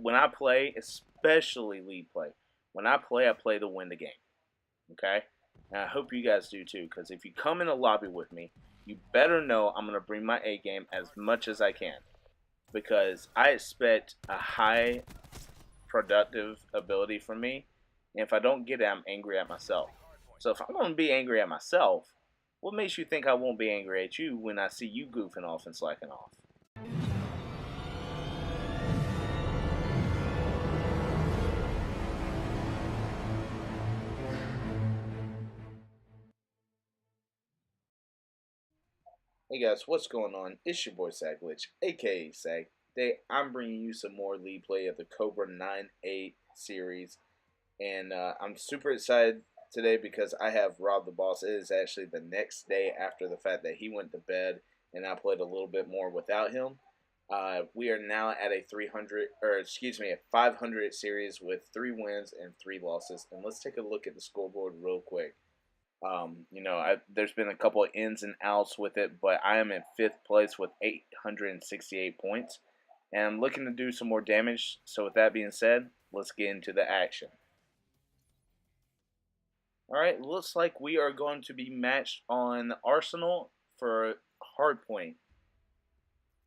when I play, especially league play, when I play to win the game. Okay, and I hope you guys do too. Because if you come in a lobby with me, you better know I'm gonna bring my A game as much as I can. Because I expect a high productive ability from me. And if I don't get it, I'm angry at myself. So if I'm going to be angry at myself, what makes you think I won't be angry at you when I see you goofing off and slacking off? Hey guys, what's going on? It's your boy Saglitch, aka Sag. Today I'm bringing you some more lead play of the Cobra 9-8 series, and I'm super excited today because I have Rob the Boss. It is actually the next day after the fact that he went to bed, and I played a little bit more without him. We are now at a 300, or excuse me, a 500 series with 3 wins and 3 losses. And let's take a look at the scoreboard real quick. There's been a couple of ins and outs with it, but I am in 5th place with 868 points, and I'm looking to do some more damage. So with that being said, let's get into the action. All right, looks like we are going to be matched on Arsenal for Hardpoint.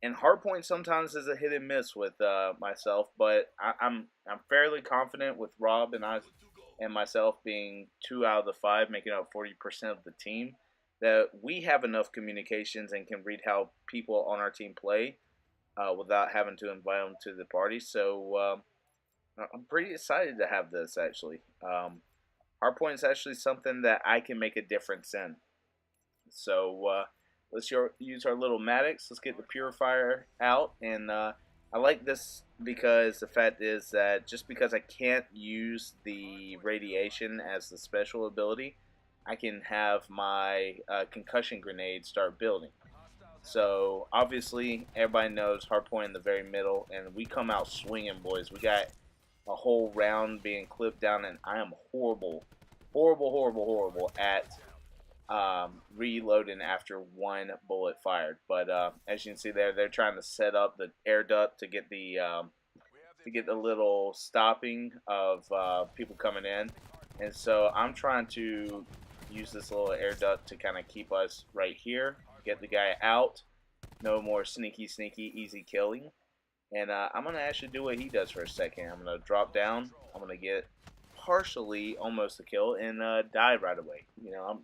And Hardpoint sometimes is a hit and miss with myself, but I'm fairly confident with Rob and myself being 2 out of the 5, making up 40% of the team, that we have enough communications and can read how people on our team play without having to invite them to the party. So I'm pretty excited to have this actually. Hardpoint is actually something that I can make a difference in. So let's use our little Maddox. Let's get the Purifier out. And I like this because the fact is that just because I can't use the Radiation as the special ability, I can have my Concussion Grenade start building. So obviously everybody knows Hardpoint in the very middle, and we come out swinging, boys. We got a whole round being clipped down, and I am horrible, horrible, horrible, horrible at reloading after 1 bullet fired. But as you can see there, they're trying to set up the air duct to get the little stopping of people coming in, and so I'm trying to use this little air duct to kind of keep us right here, get the guy out. No more sneaky, sneaky, easy killing. And I'm going to actually do what he does for a second. I'm going to drop down. I'm going to get partially almost a kill and die right away.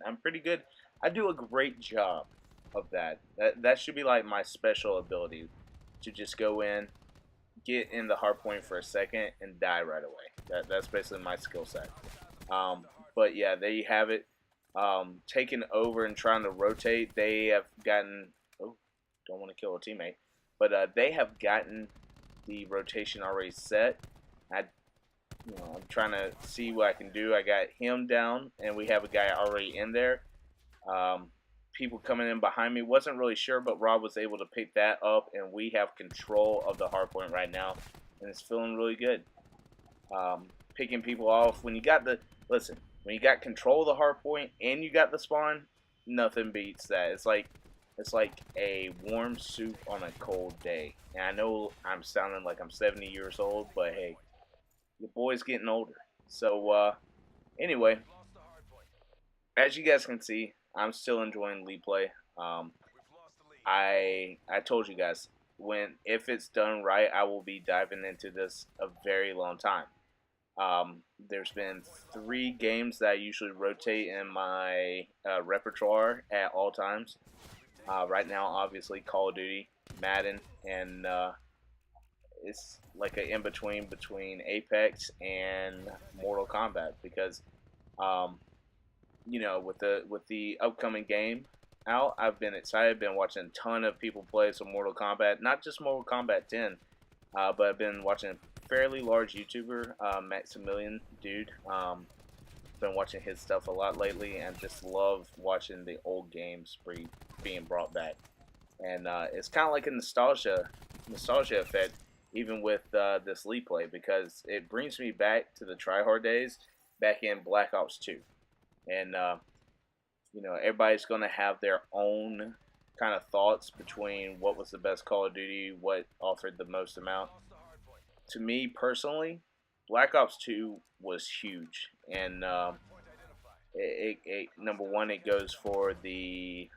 I'm pretty good. I do a great job of that. That should be like my special ability, to just go in, get in the hard point for a second, and die right away. That's basically my skill set. But yeah, there you have it. Taking over and trying to rotate. They have gotten... Oh, don't want to kill a teammate. But they have gotten the rotation already set. I'm trying to see what I can do. I got him down, and we have a guy already in there. People coming in behind me. Wasn't really sure, but Rob was able to pick that up, and we have control of the hard point right now, and it's feeling really good. Picking people off. When you got control of the hard point and you got the spawn, nothing beats that. It's like a warm soup on a cold day. And I know I'm sounding like I'm 70 years old, but hey, your boy's getting older. So anyway, as you guys can see, I'm still enjoying league play. I told you guys, if it's done right, I will be diving into this a very long time. There's been 3 games that I usually rotate in my repertoire at all times. Right now, obviously, Call of Duty, Madden, and it's like an in-between between Apex and Mortal Kombat, because with the upcoming game out, I've been excited. Been watching a ton of people play some Mortal Kombat, not just Mortal Kombat 10, but I've been watching a fairly large YouTuber, Maximilian Dude. Been watching his stuff a lot lately, and just love watching the old games being brought back. And it's kind of like a nostalgia effect, even with this league play, because it brings me back to the tryhard days back in Black Ops 2. And everybody's gonna have their own kind of thoughts between what was the best Call of Duty, what offered the most amount. to me personally, Black Ops 2 was huge, and number one, it goes for the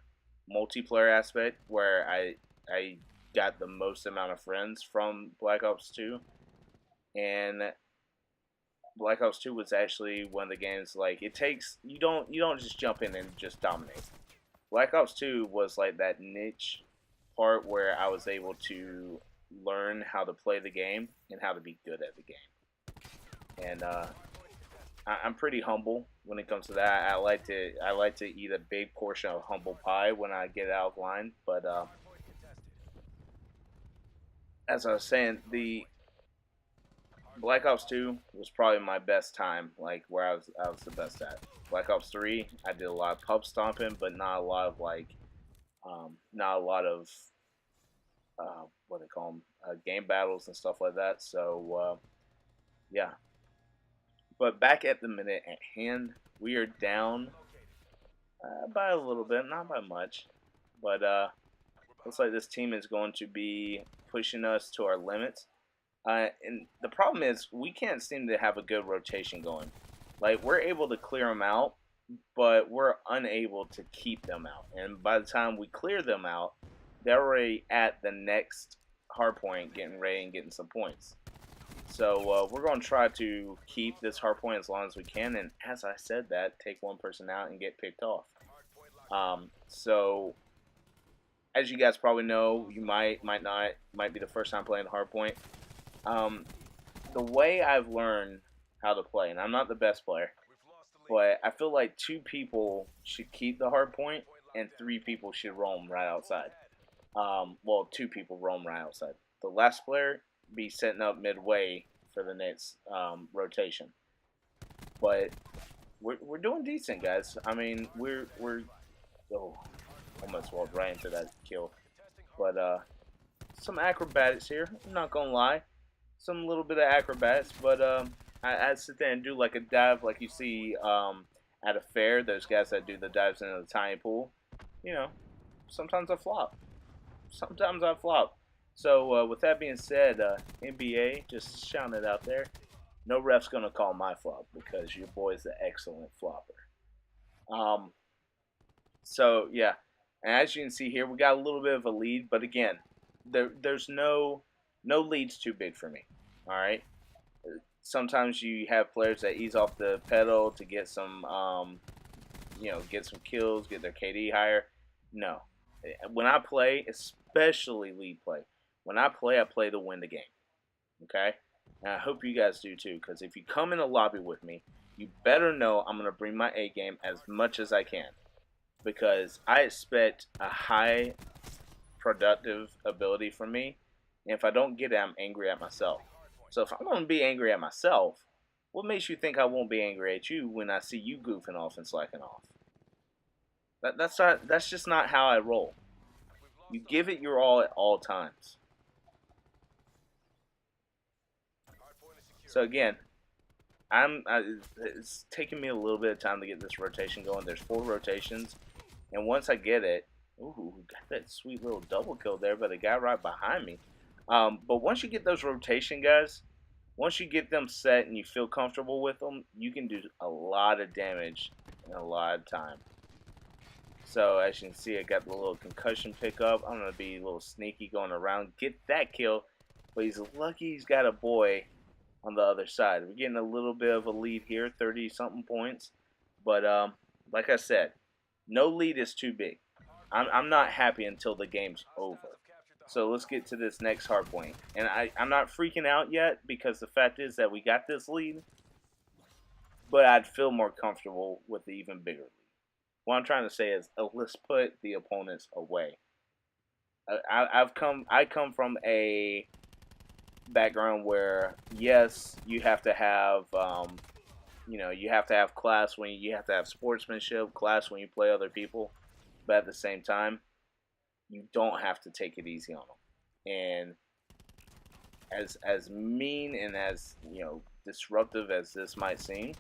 multiplayer aspect where I got the most amount of friends from Black Ops 2, and Black Ops 2 was actually one of the games like it takes you don't just jump in and just dominate. Black Ops 2 was like that niche part where I was able to learn how to play the game and how to be good at the game. And I'm pretty humble when it comes to that. I like to eat a big portion of humble pie when I get out of line. But as I was saying, the Black Ops 2 was probably my best time, like where I was the best at. Black Ops 3, I did a lot of pub stomping, but not a lot of not a lot of what they call them, game battles and stuff like that. So yeah. But back at the minute at hand, we are down by a little bit, not by much, but looks like this team is going to be pushing us to our limits. And the problem is we can't seem to have a good rotation going. Like we're able to clear them out, but we're unable to keep them out. And by the time we clear them out, they're already at the next hard point, getting ready and getting some points. So we're going to try to keep this hard point as long as we can. And as I said that, take one person out and get picked off. So as you guys probably know, you might not, might be the first time playing hard point. The way I've learned how to play, and I'm not the best player, but I feel like 2 people should keep the hard point and 3 people should roam right outside. Well, 2 people roam right outside. The last player be setting up midway for the next rotation. But we're doing decent, guys. I mean, we're oh, almost walked right into that kill. But some acrobatics here. I'm not gonna lie, some little bit of acrobatics. But I sit there and do like a dive, like you see at a fair. Those guys that do the dives into the tiny pool. You know, sometimes I flop. Sometimes I flop. So with that being said, NBA, just shouting it out there. No ref's gonna call my flop because your boy's an excellent flopper. Um, so yeah, and as you can see here, we got a little bit of a lead, but again, there's no leads too big for me. All right. Sometimes you have players that ease off the pedal to get some, get some kills, get their KD higher. No, when I play, especially lead play, when I play to win the game. Okay, and I hope you guys do too, because if you come in a lobby with me, you better know I'm gonna bring my A game as much as I can, because I expect a high productive ability from me, and if I don't get it, I'm angry at myself. So if I'm gonna be angry at myself, what makes you think I won't be angry at you when I see you goofing off and slacking off? That's just not how I roll. You give it your all at all times. So again, it's taking me a little bit of time to get this rotation going. There's 4 rotations, and once I get it, ooh, got that sweet little double kill there by the guy right behind me. But once you get those rotation guys, once you get them set and you feel comfortable with them, you can do a lot of damage in a lot of time. So as you can see, I got the little concussion pickup. I'm going to be a little sneaky going around, get that kill. But he's lucky he's got a boy on the other side. We're getting a little bit of a lead here, 30-something points. But like I said, no lead is too big. I'm not happy until the game's over. So let's get to this next hard point. And I'm not freaking out yet because the fact is that we got this lead. But I'd feel more comfortable with the even bigger lead. What I'm trying to say is, let's put the opponents away. I come from a background where, yes, you have to have you have to have class when you have to have sportsmanship, class when you play other people, but at the same time, you don't have to take it easy on them. And as mean and as disruptive as this might seem,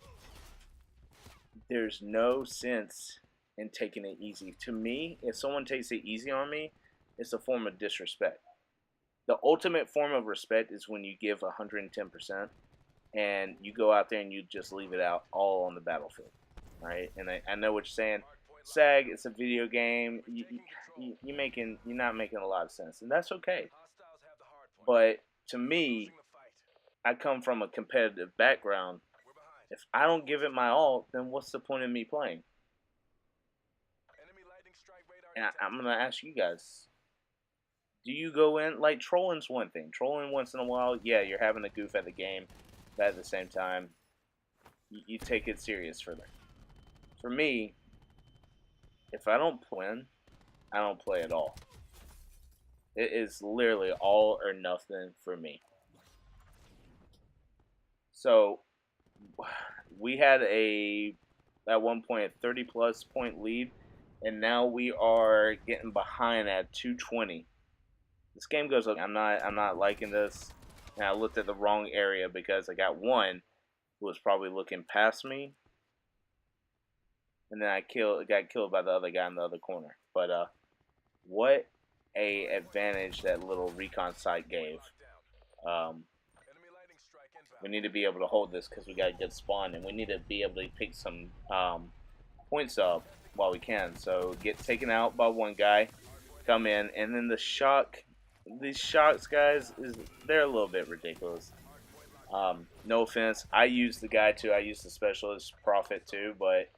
there's no sense in taking it easy. To me, if someone takes it easy on me, it's a form of disrespect. the ultimate form of respect is when you give 110% and you go out there and you just leave it out all on the battlefield, right? And I know what you're saying. SAG, it's a video game. You're not making a lot of sense, and that's okay. But to me, I come from a competitive background. If I don't give it my all, then what's the point of me playing? And I'm gonna ask you guys: do you go in like trolling's one thing? Trolling once in a while, yeah, you're having a goof at the game, but at the same time, you take it serious for them. For me, if I don't win, I don't play at all. It is literally all or nothing for me. So we had at one point a 30+ point lead, and now we are getting behind at 220. This game goes up. I'm not liking this. And I looked at the wrong area because I got one who was probably looking past me, and then I got killed by the other guy in the other corner. But what a advantage that little recon site gave. We need to be able to hold this because we got a good spawn, and we need to be able to pick some points up while we can. So get taken out by one guy, come in, and then these shocks, guys, they're a little bit ridiculous. No offense, I use the guy too. I use the specialist prophet too, but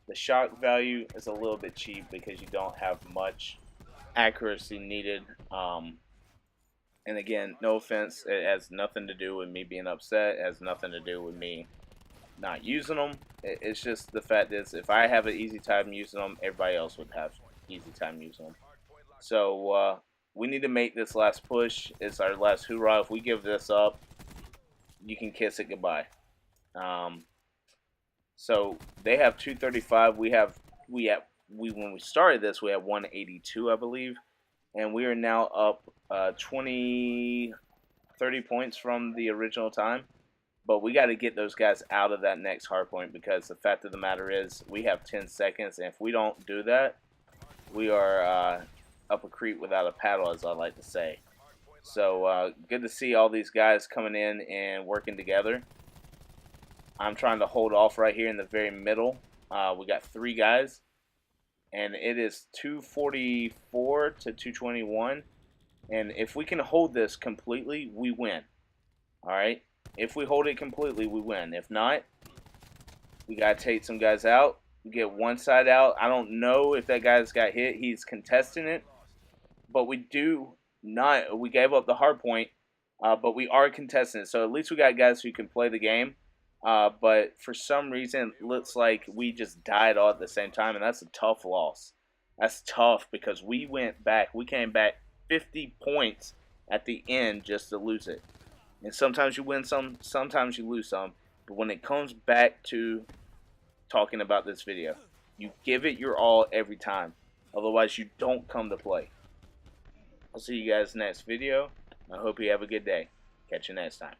the shock value is a little bit cheap because you don't have much accuracy needed. And again, no offense, it has nothing to do with me being upset. It has nothing to do with me not using them. It's just the fact is, if I have an easy time using them, everybody else would have easy time using them. So we need to make this last push. It's our last hoorah. If we give this up, you can kiss it goodbye. So they have 235. When we started this, we had 182, I believe. And we are now up 30 points from the original time. But we got to get those guys out of that next hard point, because the fact of the matter is we have 10 seconds. And if we don't do that, we are up a creek without a paddle, as I like to say. So good to see all these guys coming in and working together. I'm trying to hold off right here in the very middle. We got 3 guys. And it is 244 to 221. And if we can hold this completely, we win. Alright? If we hold it completely, we win. If not, we got to take some guys out. We get one side out. I don't know if that guy's got hit. He's contesting it. But we gave up the hard point. But we are contesting it. So at least we got guys who can play the game. But for some reason, it looks like we just died all at the same time, and that's a tough loss. That's tough because we went back. We came back 50 points at the end just to lose it. And sometimes you win some, sometimes you lose some. But when it comes back to talking about this video, you give it your all every time. Otherwise, you don't come to play. I'll see you guys next video. I hope you have a good day. Catch you next time.